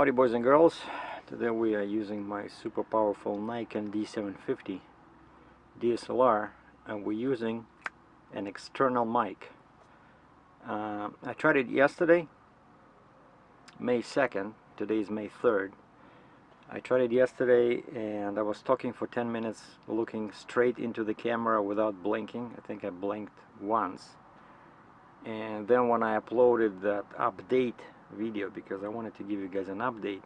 Howdy boys and girls, today we are using my super powerful Nikon D750 DSLR and we're using an external mic. I tried it yesterday, May 2nd, today is May 3rd. I tried it yesterday and I was talking for 10 minutes looking straight into the camera without blinking. I think I blinked once. And then when I uploaded that update video, because I wanted to give you guys an update,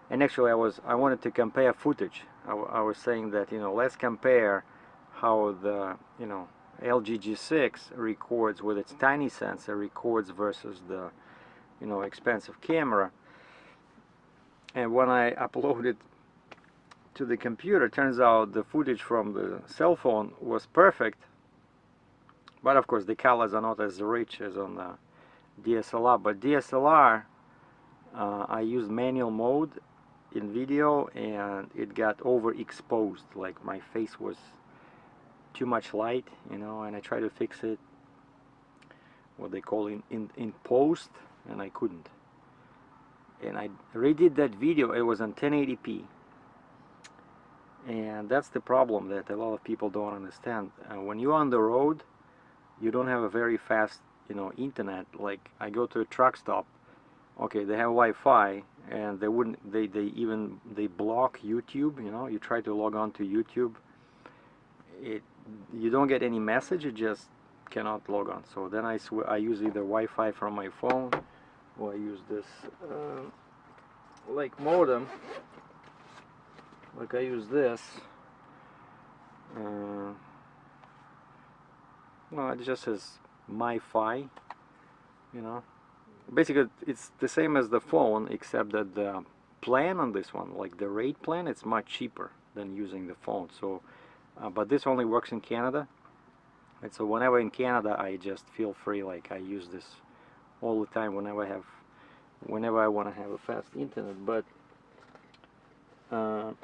and actually I wanted to compare footage. I was saying that, let's compare how the LG G6 records with its tiny sensor records versus the expensive camera. And when I uploaded to the computer, turns out the footage from the cell phone was perfect, but of course the colors are not as rich as on the DSLR. But DSLR, I used manual mode in video and it got overexposed, like my face was too much light, and I tried to fix it, what they call in post, and I couldn't. And I redid that video. It was on 1080p, and that's the problem that a lot of people don't understand. When you're on the road, you don't have a very fast internet. Like, I go to a truck stop, okay, they have Wi-Fi, and they block YouTube. You try to log on to YouTube, you don't get any message, you just cannot log on. So then I use either Wi-Fi from my phone, or I use this like modem, like I use this. Well, it just says MiFi, basically it's the same as the phone, except that the plan on this one, like the rate plan, it's much cheaper than using the phone. So but this only works in Canada, and so whenever in Canada I just feel free, like I use this all the time whenever I want to have a fast internet. But so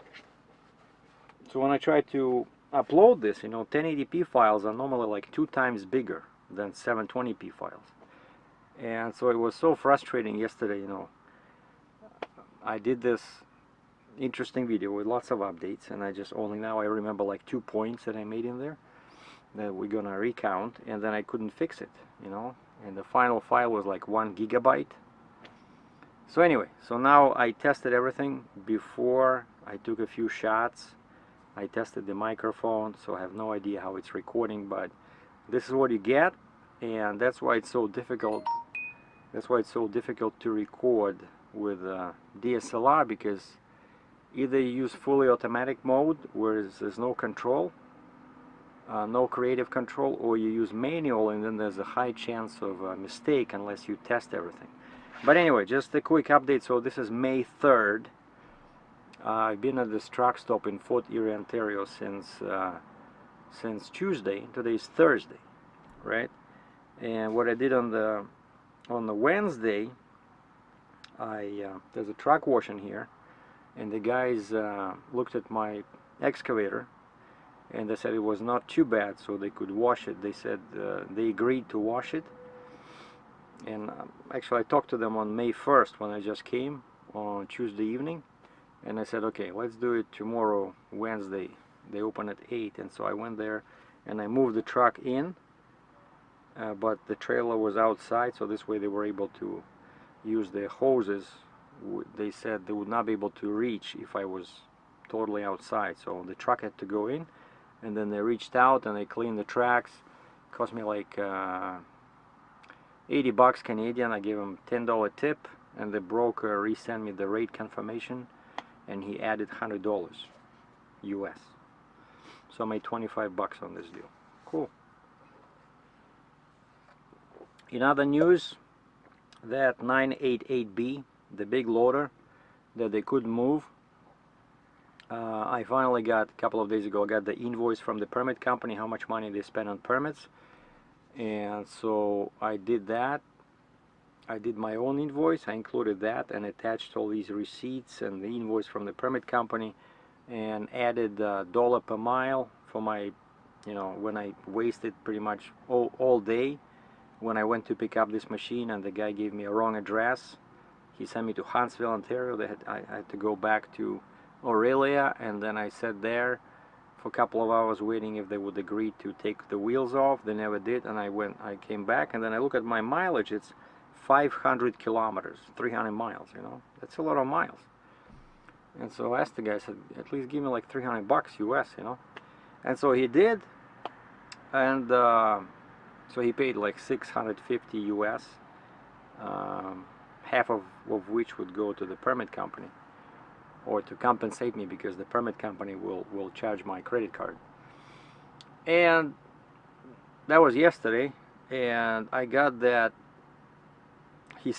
when I try to upload this, 1080p files are normally like 2 times bigger than 720p files, and so it was so frustrating yesterday. I did this interesting video with lots of updates, and I just only now I remember like 2 points that I made in there that we're gonna recount, and then I couldn't fix it, and the final file was like 1 gigabyte. So anyway, so now I tested everything before I took a few shots. I tested the microphone, so I have no idea how it's recording, but this is what you get, and that's why it's so difficult. That's why it's so difficult to record with DSLR, because either you use fully automatic mode, where there's no control, no creative control, or you use manual, and then there's a high chance of a mistake unless you test everything. But anyway, just a quick update. So this is May 3rd. I've been at this truck stop in Fort Erie, Ontario since Tuesday. Today is Thursday, right? And what I did on the Wednesday, there's a truck wash in here, and the guys looked at my excavator, and they said it was not too bad, so they could wash it. They said they agreed to wash it. And actually I talked to them on May 1st when I just came on Tuesday evening, and I said, okay, let's do it tomorrow, Wednesday. They open at 8, and so I went there and I moved the truck in, but the trailer was outside, so this way they were able to use their hoses. They said they would not be able to reach if I was totally outside, so the truck had to go in, and then they reached out and they cleaned the tracks. It cost me like 80 bucks Canadian. I gave him $10 tip, and the broker resent me the rate confirmation, and he added $100 US. So I made 25 bucks on this deal. Cool. In other news, that 988B, the big loader that they couldn't move, I finally got, a couple of days ago, I got the invoice from the permit company, how much money they spent on permits. And so I did that. I did my own invoice. I included that and attached all these receipts and the invoice from the permit company, and added dollar per mile for my, when I wasted pretty much all day when I went to pick up this machine, and the guy gave me a wrong address, He sent me to Huntsville, Ontario. I had to go back to Aurelia, and then I sat there for a couple of hours waiting if they would agree to take the wheels off. They never did, and I came back, and then I look at my mileage. It's 500 kilometers, 300 miles, you know. That's a lot of miles. And so I asked the guy, I said, at least give me like $300 US, you know. And so he did, and so he paid like 650 US, half of which would go to the permit company, or to compensate me, because the permit company will charge my credit card. And that was yesterday, and I got that.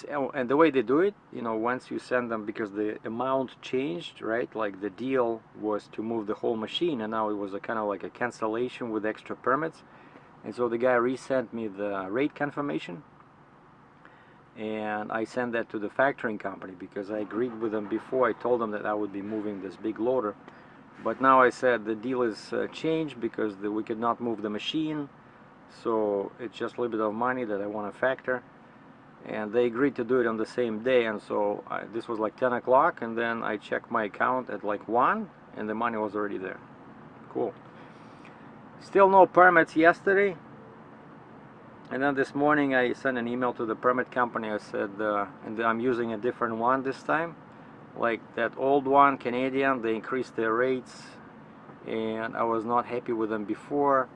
And the way they do it, you know, once you send them, because the amount changed, right? Like the deal was to move the whole machine, and now it was a kind of like a cancellation with extra permits. And so the guy resent me the rate confirmation, and I sent that to the factoring company, because I agreed with them before. I told them that I would be moving this big loader, but now I said the deal is changed because we could not move the machine, so it's just a little bit of money that I want to factor. And they agreed to do it on the same day, and so this was like 10 o'clock, and then I checked my account at like 1, and the money was already there. Cool. Still no permits yesterday, and then this morning I sent an email to the permit company. I said, and I'm using a different one this time, like that old one, Canadian. They increased their rates, and I was not happy with them before,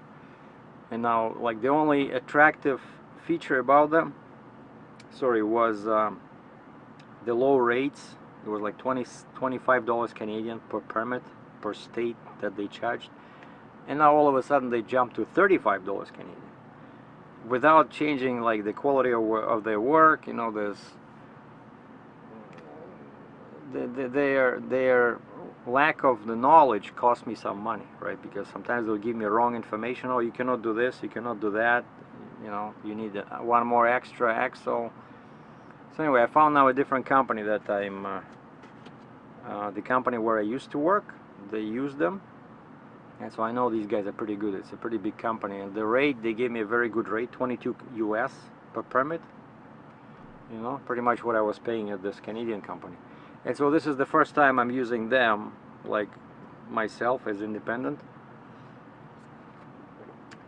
and now like the only attractive feature about them, was the low rates. It was like $25 Canadian per permit per state that they charged, and now all of a sudden they jumped to $35 Canadian, without changing like the quality of their work. You know, their lack of the knowledge cost me some money, right? Because sometimes they'll give me wrong information. Oh, you cannot do this, you cannot do that, you know, you need one more extra axle. So anyway, I found now a different company that I'm, the company where I used to work, they use them. And so I know these guys are pretty good. It's a pretty big company. And the rate, they gave me a very good rate, 22 US per permit. You know, pretty much what I was paying at this Canadian company. And so this is the first time I'm using them, like myself as independent.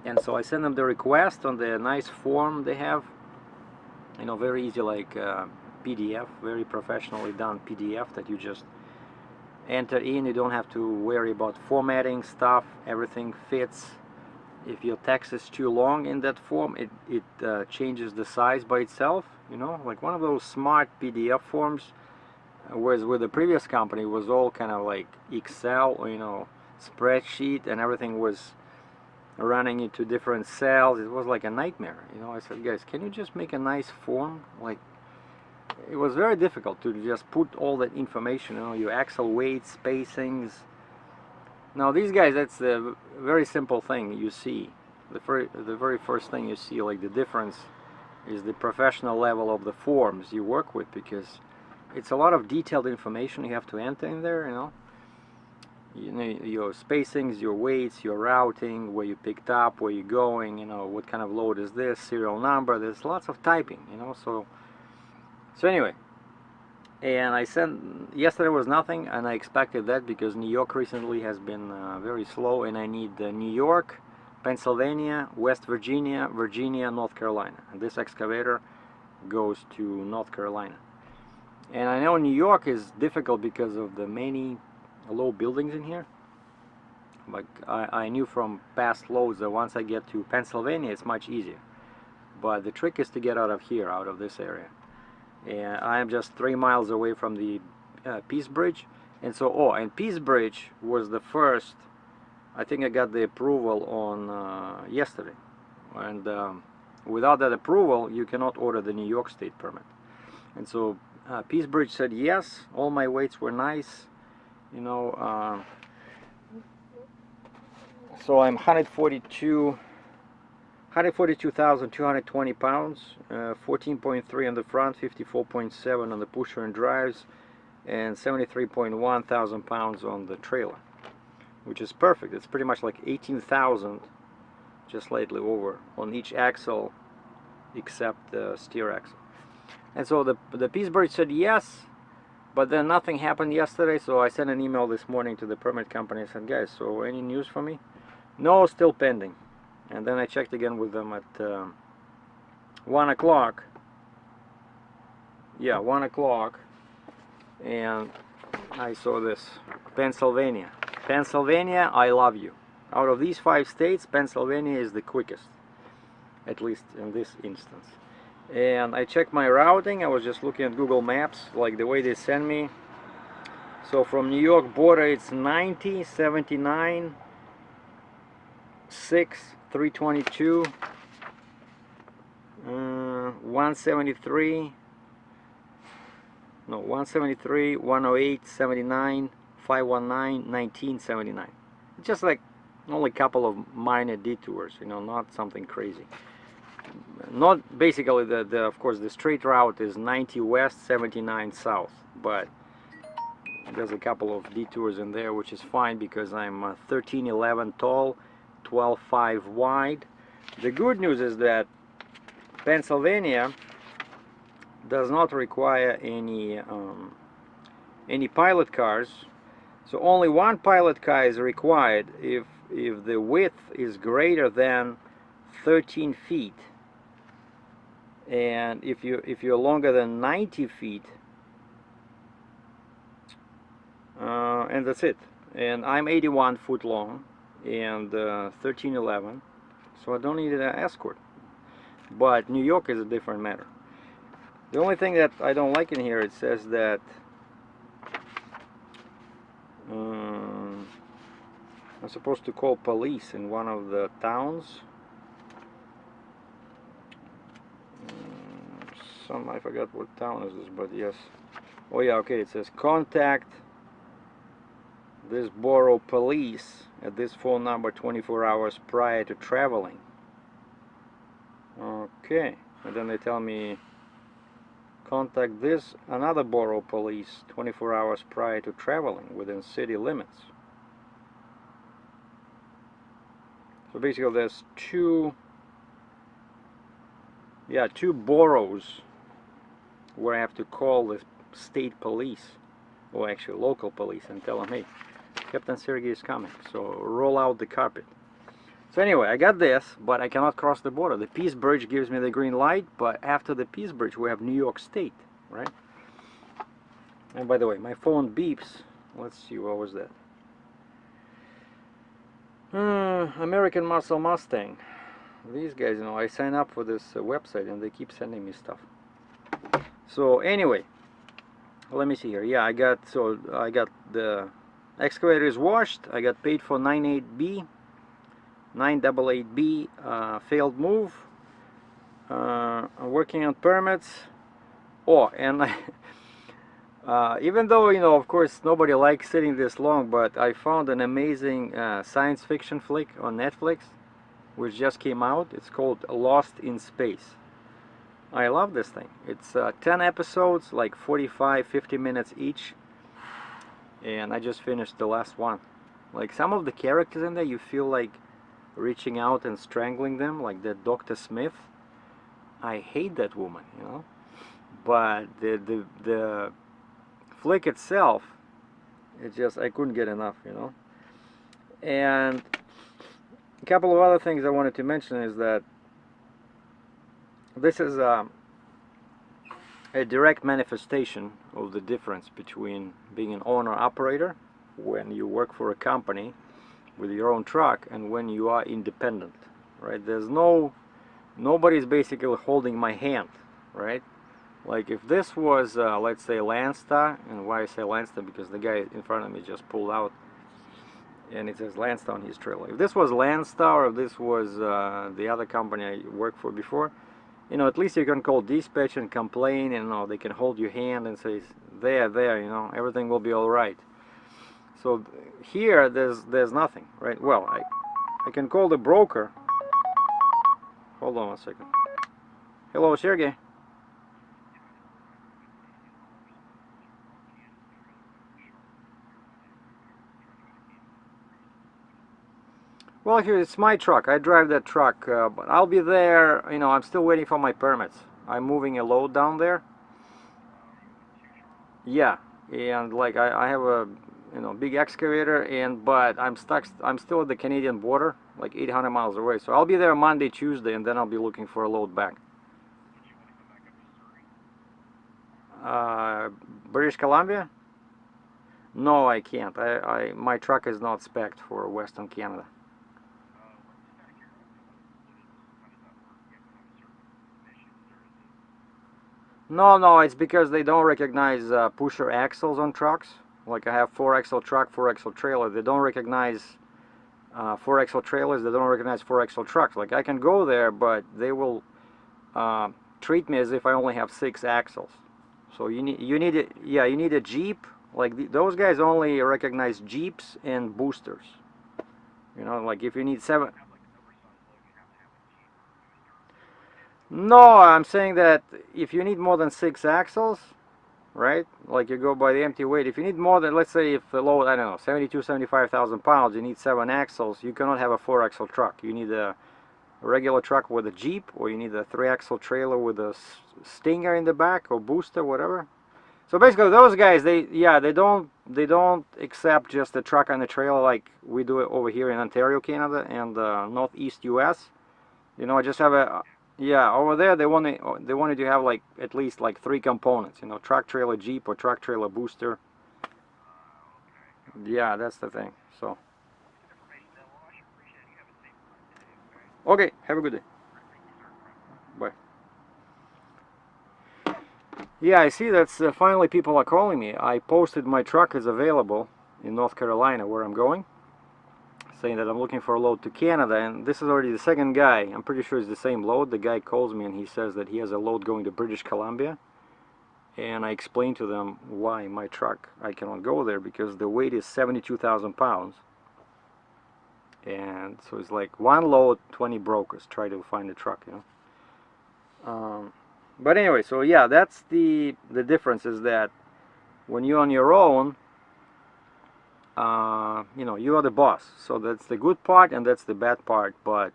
And so I send them the request on the nice form they have. You know, very easy, like PDF, very professionally done PDF that you just enter in. You don't have to worry about formatting stuff. Everything fits. If your text is too long in that form, it changes the size by itself. You know, like one of those smart PDF forms. Whereas with the previous company, it was all kind of like Excel, or, you know, spreadsheet, and everything was running into different cells. It was like a nightmare. You know, I said, guys, can you just make a nice form? Like, it was very difficult to just put all that information, you know, your axle weight, spacings. Now these guys, that's a very simple thing you see. The very first thing you see, like the difference, is the professional level of the forms you work with, because it's a lot of detailed information you have to enter in there, you know. You know, your spacings, your weights, your routing, where you picked up, where you're going, you know, what kind of load is this, serial number. There's lots of typing, you know. So anyway, and I sent, yesterday was nothing, and I expected that, because New York recently has been very slow, and I need New York, Pennsylvania, West Virginia, North Carolina, and this excavator goes to North Carolina. And I know New York is difficult because of the many low buildings in here. Like I knew from past loads that once I get to Pennsylvania, it's much easier. But the trick is to get out of here, out of this area. And I am just 3 miles away from the Peace Bridge. And so, and Peace Bridge was the first, I think I got the approval on yesterday. And without that approval, you cannot order the New York State permit. And so Peace Bridge said yes, all my weights were nice. You know, so I'm 142,220 pounds, 14.3 on the front, 54.7 on the pusher and drives, and 73.1 thousand pounds on the trailer, which is perfect. It's pretty much like 18,000, just slightly over, on each axle except the steer axle. And so the Peace Bridge said yes, but then nothing happened yesterday. So I sent an email this morning to the permit company. I said, guys, so any news for me? No, still pending. And then I checked again with them at 1 o'clock. Yeah, 1 o'clock. And I saw this. Pennsylvania. Pennsylvania, I love you. Out of these 5 states, Pennsylvania is the quickest. At least in this instance. And I checked my routing. I was just looking at Google Maps, like the way they send me. So from New York border, it's 90, 79, 6, 322, 173, no, 173, 108, 79, 519, 1979. Just like only a couple of minor detours, you know, not something crazy. Not basically of course the straight route is 90 west, 79 south, but there's a couple of detours in there, which is fine because I'm 13'11" tall, 12'5" wide. The good news is that Pennsylvania does not require any pilot cars, so only one pilot car is required if the width is greater than 13 feet. And if you're longer than 90 feet, and that's it. And I'm 81 foot long and 13'11", so I don't need an escort. But New York is a different matter. The only thing that I don't like in here, it says that I'm supposed to call police in one of the towns. I forgot what town is this, but yes. Oh yeah, okay, it says contact this borough police at this phone number 24 hours prior to traveling. Okay, and then they tell me contact this another borough police 24 hours prior to traveling within city limits. So basically there's two boroughs where I have to call the state police, or actually local police, and tell them, hey, Captain Sergei is coming, so roll out the carpet. So anyway, I got this, but I cannot cross the border. The Peace Bridge gives me the green light, but after the Peace Bridge we have New York State, right? And by the way, my phone beeps. Let's see, what was that? American Muscle Mustang. These guys, you know, I sign up for this website and they keep sending me stuff. So anyway, let me see here. Yeah, I got the excavator is washed. I got paid for 988B failed move. I'm working on permits. Oh, and even though, you know, of course nobody likes sitting this long, but I found an amazing science fiction flick on Netflix which just came out. It's called Lost in Space. I love this thing. It's 10 episodes, like 45-50 minutes each, and I just finished the last one. Like some of the characters in there, you feel like reaching out and strangling them, like that Dr. Smith. I hate that woman, you know. But the flick itself, it's just, I couldn't get enough, you know. And a couple of other things I wanted to mention is that this is a direct manifestation of the difference between being an owner-operator when you work for a company with your own truck and when you are independent, right? There's nobody's basically holding my hand, right? Like if this was let's say Landstar, and why I say Landstar, because the guy in front of me just pulled out and it says Landstar on his trailer. If this was Landstar, or if this was the other company I worked for before, you know, at least you can call dispatch and complain, and you know, they can hold your hand and say, there, you know, everything will be all right. So here, there's nothing, right? Well, I can call the broker. Hold on 1 second. Hello, Sergey. Well, here it's my truck. I drive that truck, but I'll be there. You know, I'm still waiting for my permits. I'm moving a load down there. Yeah, and like I have a big excavator, and but I'm still at the Canadian border, like 800 miles away. So I'll be there Monday, Tuesday, and then I'll be looking for a load back. Uh, British Columbia? No, I can't. My truck is not spec'd for Western Canada. No, no, it's because they don't recognize pusher axles on trucks. Like I have 4-axle truck, 4-axle trailer. They don't recognize 4-axle trailers. They don't recognize 4-axle trucks. Like I can go there, but they will treat me as if I only have 6 axles. So you need it. Yeah, you need a Jeep. Like those guys only recognize Jeeps and boosters. You know, like if you need 7. No, I'm saying that if you need more than 6 axles, right? Like you go by the empty weight. If you need more than, let's say if the load, I don't know, 75,000 pounds, you need 7 axles, you cannot have a 4-axle truck. You need a regular truck with a Jeep, or you need a 3-axle trailer with a stinger in the back, or booster, whatever. So basically those guys, they don't accept just a truck and a trailer like we do it over here in Ontario, Canada, and Northeast US. You know, just have a, yeah, over there they wanted to have like at least like 3 components, you know, truck, trailer, Jeep, or truck, trailer, booster. Yeah, that's the thing. So okay, have a good day. Bye. Yeah, I see that's finally people are calling me. I posted my truck is available in North Carolina where I'm going, saying that I'm looking for a load to Canada, and this is already the second guy. I'm pretty sure it's the same load. The guy calls me and he says that he has a load going to British Columbia, and I explained to them why my truck, I cannot go there because the weight is 72,000 pounds, and so it's like one load, 20 brokers try to find a truck, you know. But anyway, so yeah, that's the difference is that when you're on your own, you know, you are the boss. So that's the good part and that's the bad part. But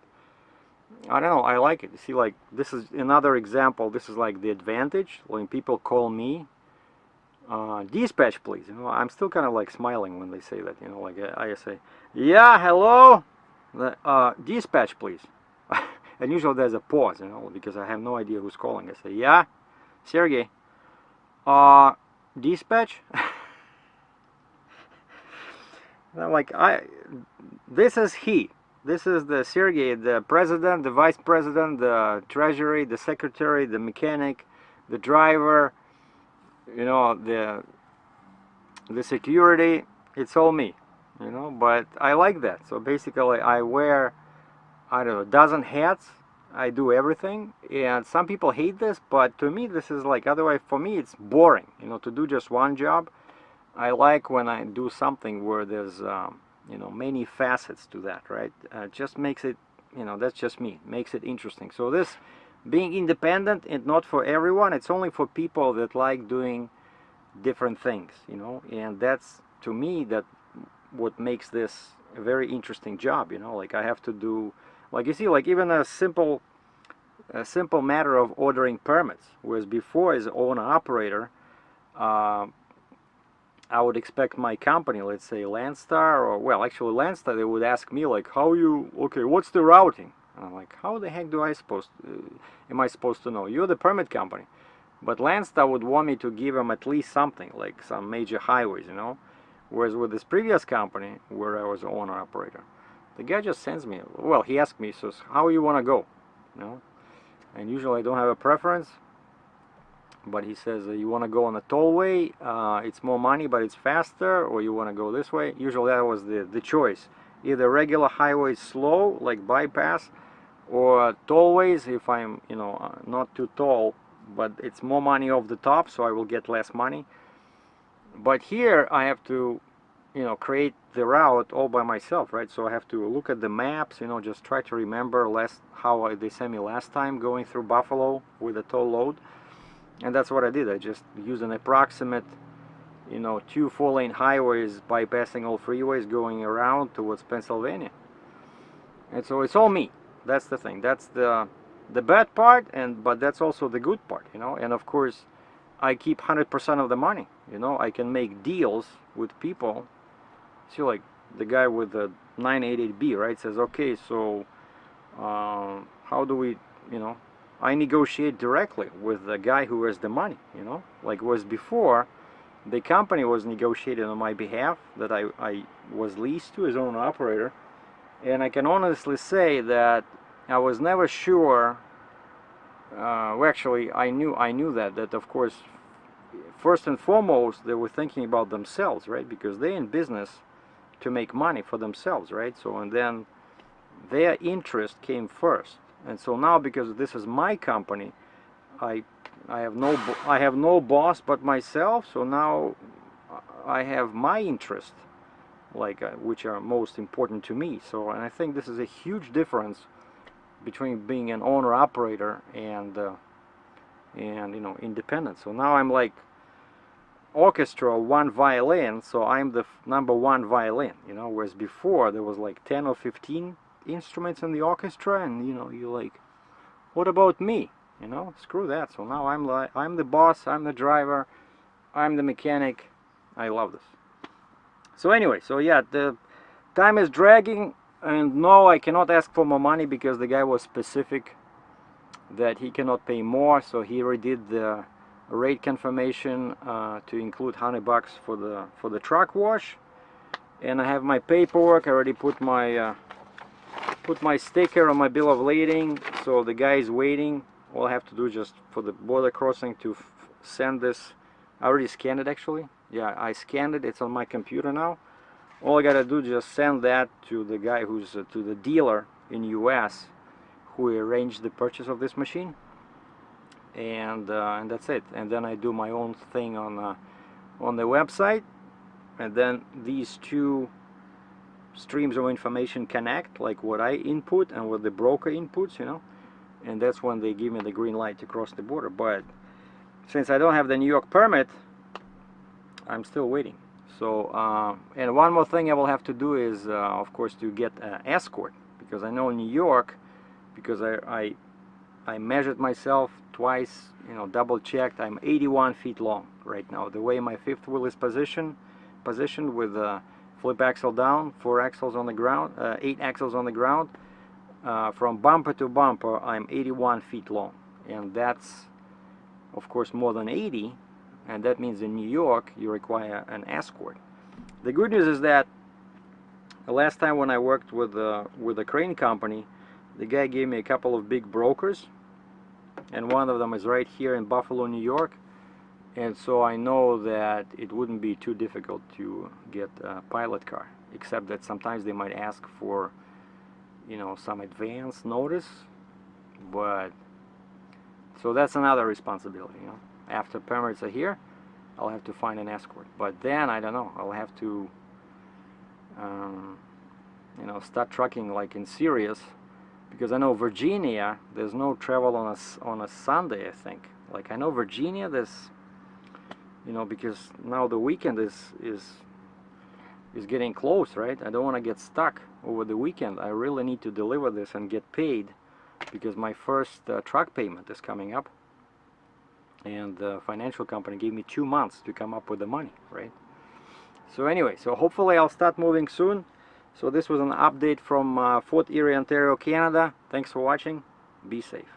I don't know, I like it. You see, like this is another example. This is like the advantage when people call me, dispatch please. You know, I'm still kind of like smiling when they say that. You know, like I say, yeah, hello, dispatch please. And usually there's a pause, you know, because I have no idea who's calling. I say, yeah, Sergey, dispatch. Like this is he. This is the Sergey, the president, the vice president, the treasury, the secretary, the mechanic, the driver. You know, the security. It's all me. You know, but I like that. So basically, I wear, I don't know, a dozen hats. I do everything, and some people hate this, but to me, this is like, otherwise, for me, it's boring. You know, to do just one job. I like when I do something where there's, you know, many facets to that, right? Just makes it, you know, that's just me, makes it interesting. So this being independent and not for everyone, it's only for people that like doing different things, you know, and that's, to me, that what makes this a very interesting job, you know, like I have to do, like you see, like even a simple matter of ordering permits, whereas before as owner-operator, I would expect my company, let's say Landstar, or well, actually Landstar, they would ask me like, how you, okay, what's the routing? And I'm like, how the heck am I supposed to know? You're the permit company. But Landstar would want me to give them at least something, like some major highways, you know. Whereas with this previous company, where I was owner operator, the guy just sends me, well, he asked me, says, how you want to go? You know, and usually I don't have a preference. But he says, you want to go on a tollway, it's more money but it's faster, or you want to go this way. Usually that was the choice. Either regular highways slow, like bypass, or tollways if I'm, you know, not too tall, but it's more money off the top, so I will get less money. But here I have to, you know, create the route all by myself, right? So I have to look at the maps, you know, just try to remember how they sent me last time going through Buffalo with a toll load. And that's what I did. I just used an approximate, you know, 2 4-lane highways bypassing all freeways going around towards Pennsylvania. And so it's all me. That's the thing. That's the the bad part, but that's also the good part, you know. And of course, I keep 100% of the money, you know. I can make deals with people. See, like the guy with the 988B, right, says, okay, so how do we, you know, I negotiate directly with the guy who has the money, you know, like was before. The company was negotiating on my behalf, that I was leased to as owner operator, and I can honestly say that I was never sure. Well, actually, I knew that of course, first and foremost, they were thinking about themselves, right? Because they're in business to make money for themselves, right? So, and then their interest came first, and so now, because this is my company, I have no boss but myself. So now I have my interest, like which are most important to me. So, and I think this is a huge difference between being an owner operator and you know, independent. So now I'm like orchestra, one violin, so I'm the #1 violin, you know, whereas before there was like 10 or 15 instruments in the orchestra, and you know, you're like, what about me? You know, screw that. So now I'm like, I'm the boss, I'm the driver, I'm the mechanic. I love this. So anyway, so yeah, the time is dragging, and no, I cannot ask for more money because the guy was specific that he cannot pay more, so he redid the rate confirmation to include $100 for the truck wash. And I have my paperwork. I already put my sticker on my bill of lading, so the guy is waiting. All I have to do just for the border crossing to send this. I already scanned it, actually. Yeah, I scanned it. It's on my computer now. All I gotta do is just send that to the guy who's to the dealer in US who arranged the purchase of this machine, and that's it. And then I do my own thing on the website, and then these two streams of information connect, like what I input and what the broker inputs, you know, and that's when they give me the green light to cross the border. But since I don't have the New York permit, I'm still waiting. So and one more thing I will have to do is of course to get an escort, because I know in New York, because I measured myself twice, you know, double checked, I'm 81 feet long right now. The way my fifth wheel is positioned with flip axle down, 4 axles on the ground, 8 axles on the ground, from bumper to bumper, I'm 81 feet long, and that's of course more than 80, and that means in New York you require an escort. The good news is that the last time when I worked with a crane company, the guy gave me a couple of big brokers, and one of them is right here in Buffalo, New York, and so I know that it wouldn't be too difficult to get a pilot car, except that sometimes they might ask for, you know, some advance notice. But so that's another responsibility, you know. After permits are here, I'll have to find an escort. But then I don't know, I'll have to you know, start trucking like in serious, because I know Virginia, there's no travel on a Sunday, I think. Like I know Virginia, there's, you know, because now the weekend is getting close, right? I don't want to get stuck over the weekend. I really need to deliver this and get paid, because my first truck payment is coming up, and the financial company gave me 2 months to come up with the money, right? So anyway, so hopefully I'll start moving soon. So this was an update from Fort Erie, Ontario, Canada. Thanks for watching. Be safe.